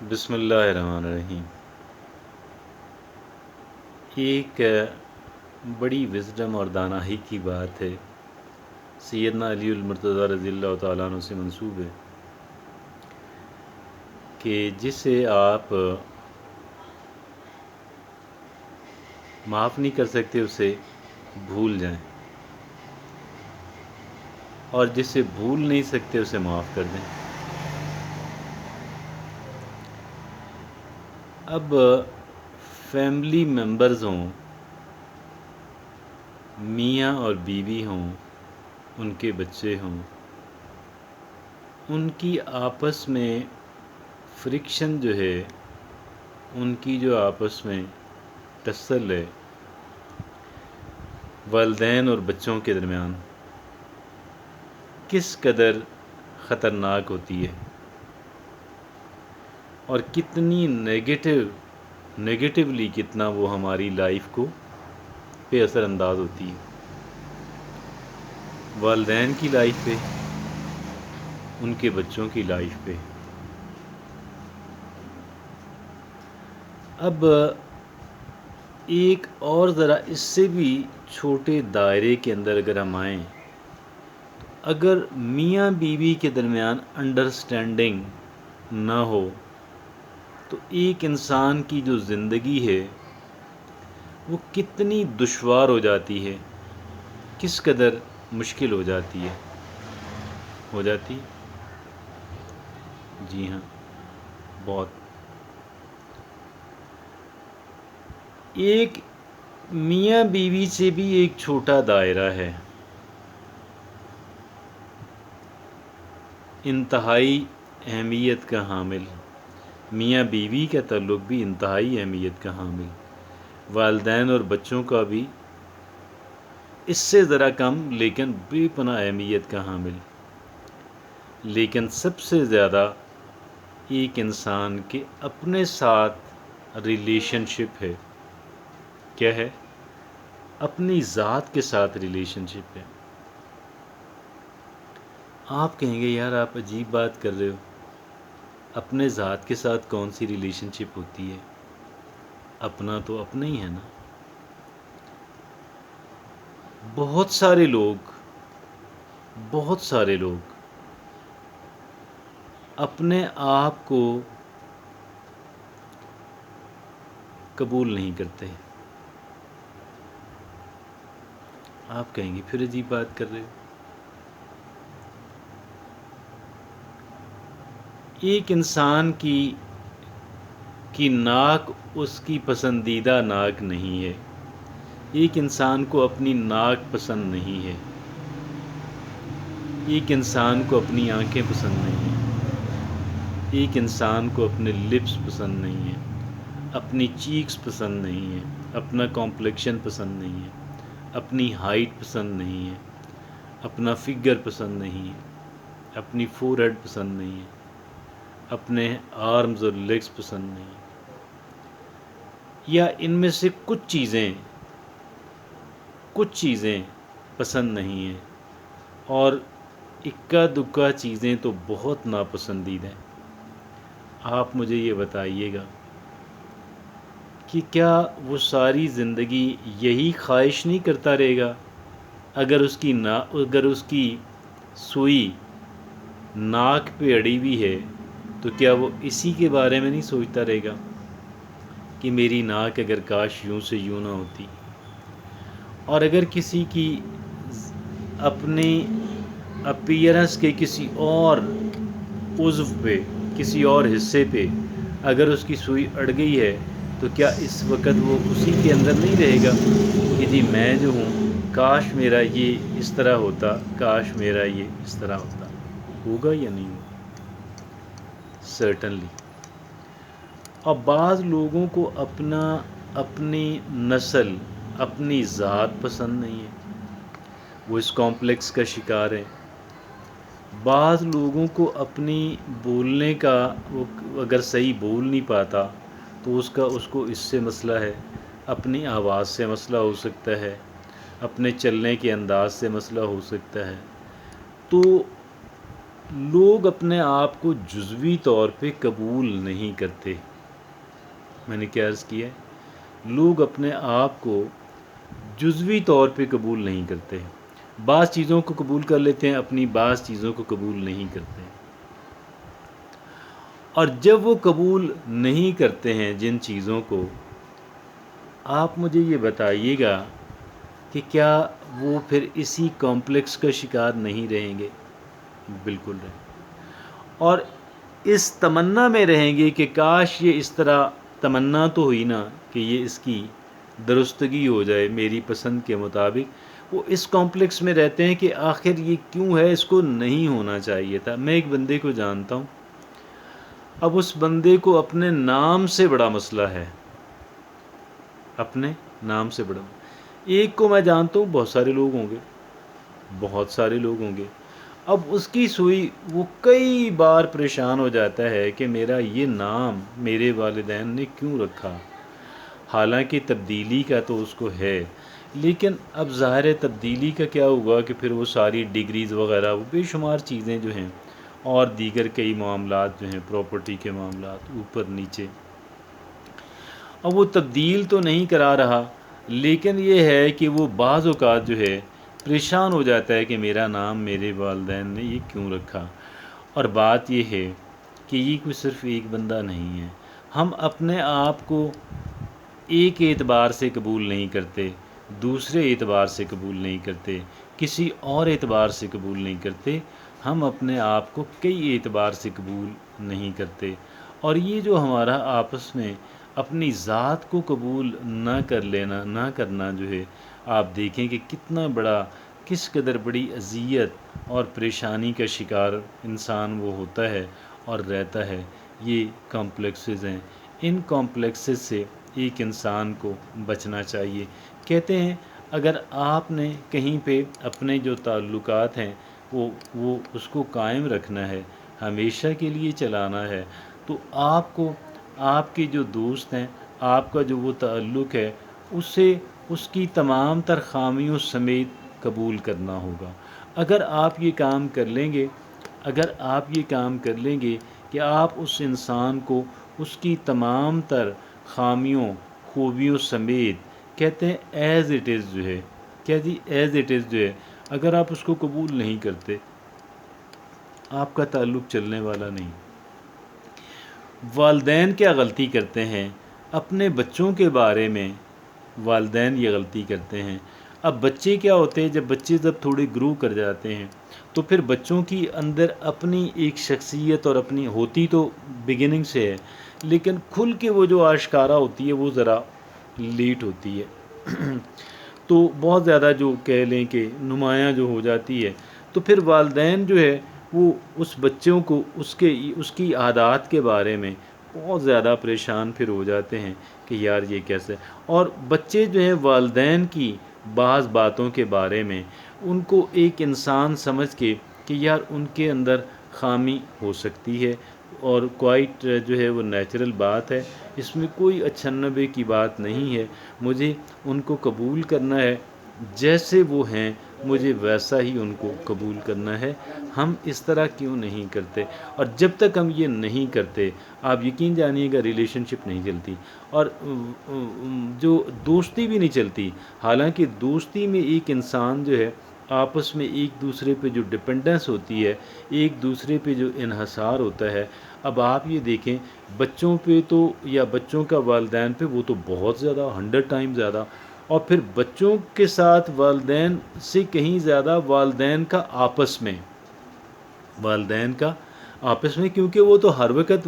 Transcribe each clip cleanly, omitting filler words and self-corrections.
بسم اللہ الرحمن الرحیم۔ ایک بڑی وزڈم اور دانائی کی بات ہے، سیدنا علی المرتضیٰ رضی اللہ تعالیٰ عنہ سے منسوب ہے کہ جسے آپ معاف نہیں کر سکتے اسے بھول جائیں، اور جسے بھول نہیں سکتے اسے معاف کر دیں۔ اب فیملی ممبرز ہوں، میاں اور بیوی ہوں، ان کے بچے ہوں، ان کی آپس میں فرکشن جو ہے، ان کی جو آپس میں ٹسل ہے والدین اور بچوں کے درمیان، کس قدر خطرناک ہوتی ہے اور کتنی نیگیٹیولی کتنا وہ ہماری لائف کو پہ اثر انداز ہوتی ہے، والدین کی لائف پہ، ان کے بچوں کی لائف پہ۔ اب ایک اور ذرا اس سے بھی چھوٹے دائرے کے اندر اگر ہم آئیں، اگر میاں بیوی کے درمیان انڈرسٹینڈنگ نہ ہو تو ایک انسان کی جو زندگی ہے وہ کتنی دشوار ہو جاتی ہے، کس قدر مشکل ہو جاتی ہے جی ہاں، بہت۔ ایک میاں بیوی سے بھی ایک چھوٹا دائرہ ہے، انتہائی اہمیت کا حامل، میاں بیوی کا تعلق بھی انتہائی اہمیت کا حامل، والدین اور بچوں کا بھی اس سے ذرا کم لیکن بے پناہ اہمیت کا حامل، لیکن سب سے زیادہ ایک انسان کے اپنے ساتھ ریلیشن شپ ہے۔ کیا ہے؟ اپنی ذات کے ساتھ ریلیشن شپ ہے۔ آپ کہیں گے یار آپ عجیب بات کر رہے ہو، اپنے ذات کے ساتھ کون سی ریلیشن شپ ہوتی ہے؟ اپنا تو اپنا ہی ہے نا۔ بہت سارے لوگ اپنے آپ کو قبول نہیں کرتے۔ آپ کہیں گے پھر عجیب بات کر رہے ہو۔ ایک انسان کی ناک اس کی پسندیدہ ناک نہیں ہے، ایک انسان کو اپنی ناک پسند نہیں ہے، ایک انسان کو اپنی آنکھیں پسند نہیں ہیں، ایک انسان کو اپنے لپس پسند نہیں ہیں، اپنی چیکس پسند نہیں ہیں، اپنا کمپلیکشن پسند نہیں ہے، اپنی ہائٹ پسند نہیں ہے، اپنا فگر پسند نہیں ہے، اپنی فور ہیڈ پسند نہیں ہے، اپنے آرمز اور لیگز پسند نہیں ہیں، یا ان میں سے کچھ چیزیں پسند نہیں ہیں، اور اکا دکا چیزیں تو بہت ناپسندیدہ ہیں۔ آپ مجھے یہ بتائیے گا کہ کیا وہ ساری زندگی یہی خواہش نہیں کرتا رہے گا؟ اگر اس کی سوئی ناک پہ اڑی ہوئی ہے تو کیا وہ اسی کے بارے میں نہیں سوچتا رہے گا کہ میری ناک اگر کاش یوں سے یوں نہ ہوتی؟ اور اگر کسی کی اپنی اپیئرنس کے کسی اور عضو پہ، کسی اور حصے پہ اگر اس کی سوئی اڑ گئی ہے تو کیا اس وقت وہ اسی کے اندر نہیں رہے گا کہ جی میں جو ہوں کاش میرا یہ اس طرح ہوتا، کاش میرا یہ اس طرح ہوتا؟ ہوگا یا نہیں ہوگا؟ سرٹنلی۔ اور بعض لوگوں کو اپنی نسل، اپنی ذات پسند نہیں ہے، وہ اس کمپلیکس کا شکار ہیں۔ بعض لوگوں کو اپنی بولنے کا، وہ اگر صحیح بول نہیں پاتا تو اس کو اس سے مسئلہ ہے، اپنی آواز سے مسئلہ ہو سکتا ہے، اپنے چلنے کے انداز سے مسئلہ ہو سکتا ہے۔ تو لوگ اپنے آپ کو جزوی طور پہ قبول نہیں کرتے. میں نے کیا عرض کیا ہے؟ لوگ اپنے آپ کو جزوی طور پہ قبول نہیں کرتے. بعض چیزوں کو قبول کر لیتے ہیں، اپنی بعض چیزوں کو قبول نہیں کرتے. اور جب وہ قبول نہیں کرتے ہیں جن چیزوں کو، آپ مجھے یہ بتائیے گا کہ کیا وہ پھر اسی کمپلیکس کا شکار نہیں رہیں گے؟ بالکل رہیں. اور اس تمنا میں رہیں گے کہ کاش یہ اس طرح تمنا تو ہوئی نا کہ یہ اس کی درستگی ہو جائے میری پسند کے مطابق. وہ اس کمپلیکس میں رہتے ہیں کہ آخر یہ کیوں ہے، اس کو نہیں ہونا چاہیے تھا. میں ایک بندے کو جانتا ہوں، اب اس بندے کو اپنے نام سے بڑا مسئلہ ہے. اپنے نام سے بڑا. ایک کو میں جانتا ہوں، بہت سارے لوگ ہوں گے، بہت سارے لوگ ہوں گے. اب اس کی سوئی وہ کئی بار پریشان ہو جاتا ہے کہ میرا یہ نام میرے والدین نے کیوں رکھا. حالانکہ تبدیلی کا تو اس کو ہے، لیکن اب ظاہر تبدیلی کا کیا ہوا کہ پھر وہ ساری ڈگریز وغیرہ، وہ بے شمار چیزیں جو ہیں اور دیگر کئی معاملات جو ہیں، پراپرٹی کے معاملات اوپر نیچے، اب وہ تبدیل تو نہیں کرا رہا. لیکن یہ ہے کہ وہ بعض اوقات جو ہے پریشان ہو جاتا ہے کہ میرا نام میرے والدین نے یہ کیوں رکھا. اور بات یہ ہے کہ یہ کوئی صرف ایک بندہ نہیں ہے. ہم اپنے آپ کو ایک اعتبار سے قبول نہیں کرتے، دوسرے اعتبار سے قبول نہیں کرتے، کسی اور اعتبار سے قبول نہیں کرتے. ہم اپنے آپ کو کئی اعتبار سے قبول نہیں کرتے. اور یہ جو ہمارا آپس میں اپنی ذات کو قبول نہ کرنا جو ہے، آپ دیکھیں کہ کتنا بڑا، کس قدر بڑی اذیت اور پریشانی کا شکار انسان وہ ہوتا ہے اور رہتا ہے. یہ کمپلیکسز ہیں. ان کمپلیکسز سے ایک انسان کو بچنا چاہیے. کہتے ہیں اگر آپ نے کہیں پہ اپنے جو تعلقات ہیں وہ اس کو قائم رکھنا ہے، ہمیشہ کے لیے چلانا ہے، تو آپ کو آپ کے جو دوست ہیں، آپ کا جو وہ تعلق ہے، اسے اس کی تمام تر خامیوں سمیت قبول کرنا ہوگا. اگر آپ یہ کام کر لیں گے، اگر آپ یہ کام کر لیں گے کہ آپ اس انسان کو اس کی تمام تر خامیوں خوبیوں سمیت، کہتے ہیں ایز اٹ از جو ہے، کیا جی ایز اٹ از جو ہے، اگر آپ اس کو قبول نہیں کرتے، آپ کا تعلق چلنے والا نہیں. والدین کیا غلطی کرتے ہیں اپنے بچوں کے بارے میں؟ والدین یہ غلطی کرتے ہیں. اب بچے کیا ہوتے ہیں، جب تھوڑے گرو کر جاتے ہیں تو پھر بچوں کی اندر اپنی ایک شخصیت اور اپنی ہوتی تو بگننگ سے ہے، لیکن کھل کے وہ جو آشکارا ہوتی ہے وہ ذرا لیٹ ہوتی ہے. تو بہت زیادہ جو کہہ لیں کہ نمایاں جو ہو جاتی ہے، تو پھر والدین جو ہے وہ اس بچوں کو اس کی عادات کے بارے میں بہت زیادہ پریشان پھر ہو جاتے ہیں کہ یار یہ کیسے. اور بچے جو ہیں والدین کی بعض باتوں کے بارے میں ان کو ایک انسان سمجھ کے کہ یار ان کے اندر خامی ہو سکتی ہے، اور کوائٹ جو ہے وہ نیچرل بات ہے، اس میں کوئی 96 کی بات نہیں ہے. مجھے ان کو قبول کرنا ہے جیسے وہ ہیں، مجھے ویسا ہی ان کو قبول کرنا ہے. ہم اس طرح کیوں نہیں کرتے؟ اور جب تک ہم یہ نہیں کرتے، آپ یقین جانیے گا ریلیشن شپ نہیں چلتی، اور جو دوستی بھی نہیں چلتی. حالانکہ دوستی میں ایک انسان جو ہے آپس میں ایک دوسرے پہ جو ڈپنڈنس ہوتی ہے، ایک دوسرے پہ جو انحصار ہوتا ہے. اب آپ یہ دیکھیں بچوں پہ تو، یا بچوں کا والدین پہ، وہ تو بہت زیادہ 100 ٹائم زیادہ، اور پھر بچوں کے ساتھ والدین سے کہیں زیادہ والدین کا آپس میں، کیونکہ وہ تو ہر وقت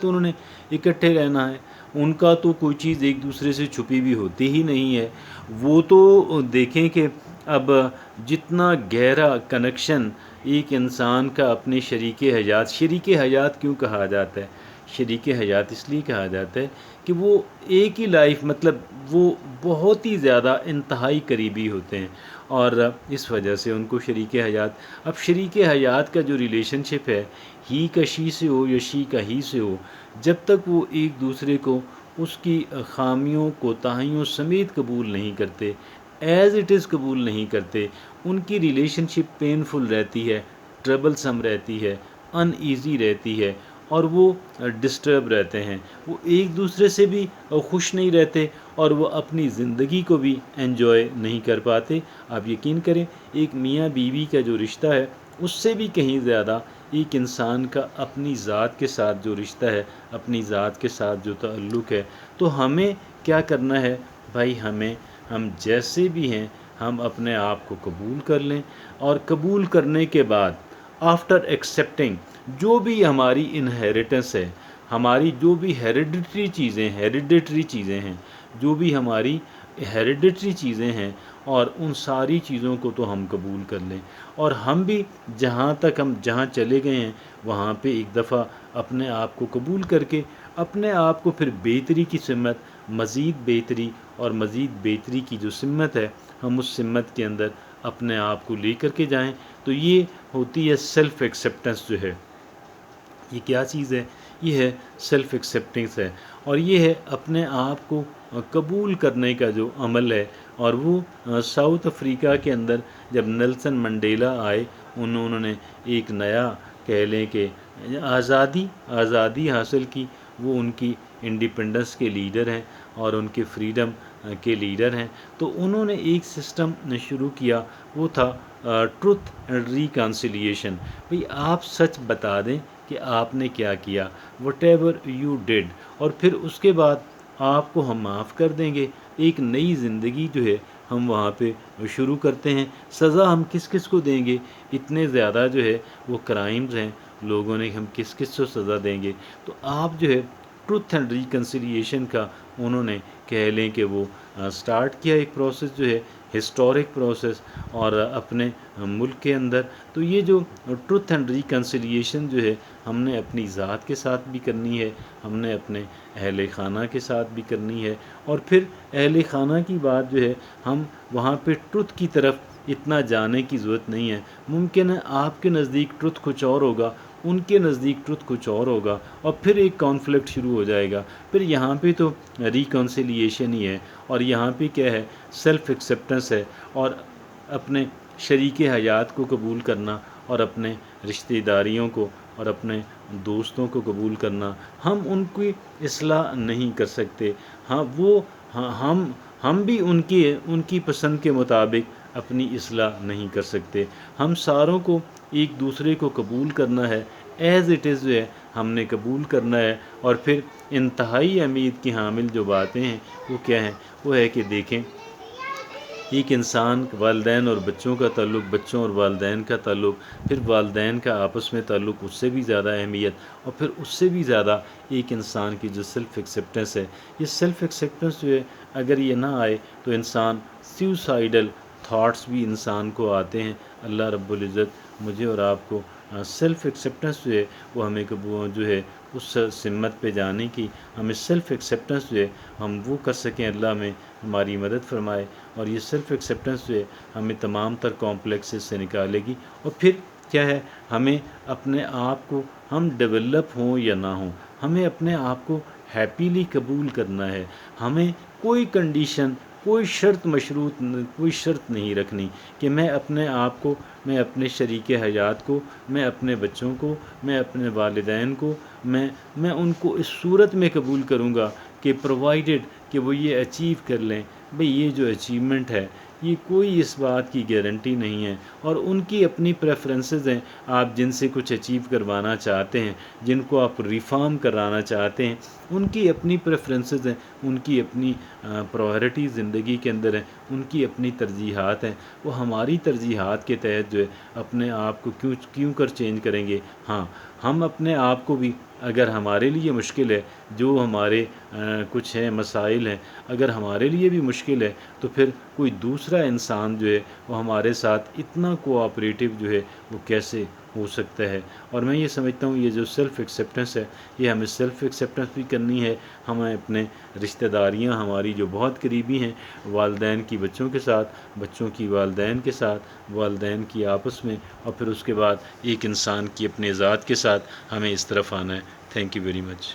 انہوں نے اکٹھے رہنا ہے. ان کا تو کوئی چیز ایک دوسرے سے چھپی بھی ہوتی ہی نہیں ہے. وہ تو دیکھیں کہ اب جتنا گہرا کنیکشن ایک انسان کا اپنے شریک حیات کیوں کہا جاتا ہے؟ شریک حیات اس لیے کہا جاتا ہے کہ وہ ایک ہی لائف، مطلب وہ بہت ہی زیادہ انتہائی قریبی ہوتے ہیں، اور اس وجہ سے ان کو شریک حیات. اب شریک حیات کا جو ریلیشن شپ ہے، ہی کا شی سے ہو یا شی کا ہی سے ہو، جب تک وہ ایک دوسرے کو اس کی خامیوں کوتاہیوں سمیت قبول نہیں کرتے، ایز اٹ از قبول نہیں کرتے، ان کی ریلیشن شپ پینفل رہتی ہے. ٹربل سم رہتی ہے، ان ایزی رہتی ہے، اور وہ ڈسٹرب رہتے ہیں، وہ ایک دوسرے سے بھی خوش نہیں رہتے اور وہ اپنی زندگی کو بھی انجوائے نہیں کر پاتے۔ آپ یقین کریں، ایک میاں بیوی کا جو رشتہ ہے اس سے بھی کہیں زیادہ ایک انسان کا اپنی ذات کے ساتھ جو رشتہ ہے، اپنی ذات کے ساتھ جو تعلق ہے، تو ہمیں کیا کرنا ہے بھائی؟ ہم جیسے بھی ہیں ہم اپنے آپ کو قبول کر لیں، اور قبول کرنے کے بعد آفٹر ایکسیپٹنگ جو بھی ہماری انہیریٹنس ہے، ہماری جو بھی ہیریڈیٹری چیزیں ہیں، جو بھی ہماری ہیریڈیٹری چیزیں ہیں، اور ان ساری چیزوں کو تو ہم قبول کر لیں، اور ہم بھی جہاں چلے گئے ہیں وہاں پہ ایک دفعہ اپنے آپ کو قبول کر کے اپنے آپ کو پھر بہتری کی سمت، مزید بہتری اور مزید بہتری کی جو سمت ہے، ہم اس سمت کے اندر اپنے آپ کو لے کر کے جائیں۔ تو یہ ہوتی ہے سیلف ایکسیپٹنس جو ہے۔ یہ کیا چیز ہے؟ یہ ہے سیلف ایکسیپٹنس ہے، اور یہ ہے اپنے آپ کو قبول کرنے کا جو عمل ہے۔ اور وہ ساؤتھ افریقہ کے اندر جب نیلسن منڈیلا آئے، انہوں نے ایک نیا کہہ لیں کہ آزادی حاصل کی۔ وہ ان کی انڈیپینڈنس کے لیڈر ہیں اور ان کے فریڈم کے لیڈر ہیں۔ تو انہوں نے ایک سسٹم شروع کیا، وہ تھا ٹروتھ اینڈ ریکنسیلیشن۔ بھئی آپ سچ بتا دیں کہ آپ نے کیا کیا، وٹ ایور یو ڈیڈ، اور پھر اس کے بعد آپ کو ہم معاف کر دیں گے۔ ایک نئی زندگی جو ہے ہم وہاں پہ شروع کرتے ہیں۔ سزا ہم کس کس کو دیں گے؟ اتنے زیادہ جو ہے وہ کرائمز ہیں لوگوں نے، ہم کس کس کو سزا دیں گے؟ تو آپ جو ہے ٹروتھ اینڈ ریکنسیلیشن کا انہوں نے کہہ لیں کہ وہ سٹارٹ کیا، ایک پروسیس جو ہے ہسٹورک پروسیس، اور اپنے ملک کے اندر۔ تو یہ جو ٹروتھ اینڈ ریکنسیلیشن جو ہے ہم نے اپنی ذات کے ساتھ بھی کرنی ہے، ہم نے اپنے اہل خانہ کے ساتھ بھی کرنی ہے، اور پھر اہل خانہ کی بات جو ہے ہم وہاں پہ ٹروتھ کی طرف اتنا جانے کی ضرورت نہیں ہے۔ ممکن ہے آپ کے نزدیک ٹروتھ کچھ اور ہوگا، ان کے نزدیک ٹروتھ کچھ اور ہوگا، اور پھر ایک کانفلکٹ شروع ہو جائے گا۔ پھر یہاں پہ تو ریکنسیلیشن ہی ہے، اور یہاں پہ کیا ہے؟ سیلف ایکسیپٹنس ہے، اور اپنے شریک حیات کو قبول کرنا، اور اپنے رشتہ داریوں کو اور اپنے دوستوں کو قبول کرنا۔ ہم ان کی اصلاح نہیں کر سکتے، ہم بھی ان کی پسند کے مطابق اپنی اصلاح نہیں کر سکتے۔ ہم ساروں کو ایک دوسرے کو قبول کرنا ہے، ایز اٹ از جو ہے ہم نے قبول کرنا ہے۔ اور پھر انتہائی امید کی حامل جو باتیں ہیں وہ کیا ہیں؟ وہ ہے کہ دیکھیں، ایک انسان والدین اور بچوں کا تعلق، بچوں اور والدین کا تعلق، پھر والدین کا آپس میں تعلق، اس سے بھی زیادہ اہمیت، اور پھر اس سے بھی زیادہ ایک انسان کی جو سیلف ایکسیپٹنس ہے۔ یہ سیلف ایکسیپٹنس جو ہے اگر یہ نہ آئے تو انسان سیوسائیڈل تھاٹس بھی انسان کو آتے ہیں۔ اللہ رب العزت مجھے اور آپ کو سیلف ایکسیپٹنس جو ہے وہ ہمیں جو ہے اس سمت پہ جانے کی، ہمیں سیلف ایکسیپٹنس جو ہے ہم وہ کر سکیں، اللہ میں ہماری مدد فرمائے۔ اور یہ سیلف ایکسیپٹنس جو ہے ہمیں تمام تر کمپلیکسز سے نکالے گی۔ اور پھر کیا ہے؟ ہمیں اپنے آپ کو، ہم ڈیولپ ہوں یا نہ ہوں، ہمیں اپنے آپ کو ہیپیلی قبول کرنا ہے۔ ہمیں کوئی کنڈیشن، کوئی شرط نہیں رکھنی کہ میں اپنے آپ کو، میں اپنے شریک حیات کو، میں اپنے بچوں کو، میں اپنے والدین کو، میں ان کو اس صورت میں قبول کروں گا کہ پرووائڈڈ کہ وہ یہ اچیو کر لیں۔ بھئی یہ جو اچیومنٹ ہے یہ کوئی اس بات کی گارنٹی نہیں ہے، اور ان کی اپنی پریفرنسز ہیں۔ آپ جن سے کچھ اچیو کروانا چاہتے ہیں، جن کو آپ ریفارم کرانا چاہتے ہیں، ان کی اپنی پریفرنسز ہیں، ان کی اپنی پرائورٹی زندگی کے اندر ہیں، ان کی اپنی ترجیحات ہیں۔ وہ ہماری ترجیحات کے تحت جو ہے اپنے آپ کو کیوں کر چینج کریں گے؟ ہاں، ہم اپنے آپ کو بھی، اگر ہمارے لیے مشکل ہے، جو ہمارے کچھ ہیں مسائل ہیں، اگر ہمارے لیے بھی مشکل ہے تو پھر کوئی دوسرا انسان جو ہے وہ ہمارے ساتھ اتنا کوآپریٹیو جو ہے وہ کیسے ہو سکتا ہے؟ اور میں یہ سمجھتا ہوں یہ جو سیلف ایکسیپٹنس ہے، یہ ہمیں سیلف ایکسیپٹنس بھی کرنی ہے۔ ہمیں اپنے رشتہ داریاں ہماری جو بہت قریبی ہیں، والدین کی بچوں کے ساتھ، بچوں کی والدین کے ساتھ، والدین کی آپس میں، اور پھر اس کے بعد ایک انسان کی اپنے ذات کے ساتھ ہمیں اس طرف آنا ہے۔ Thank you very much.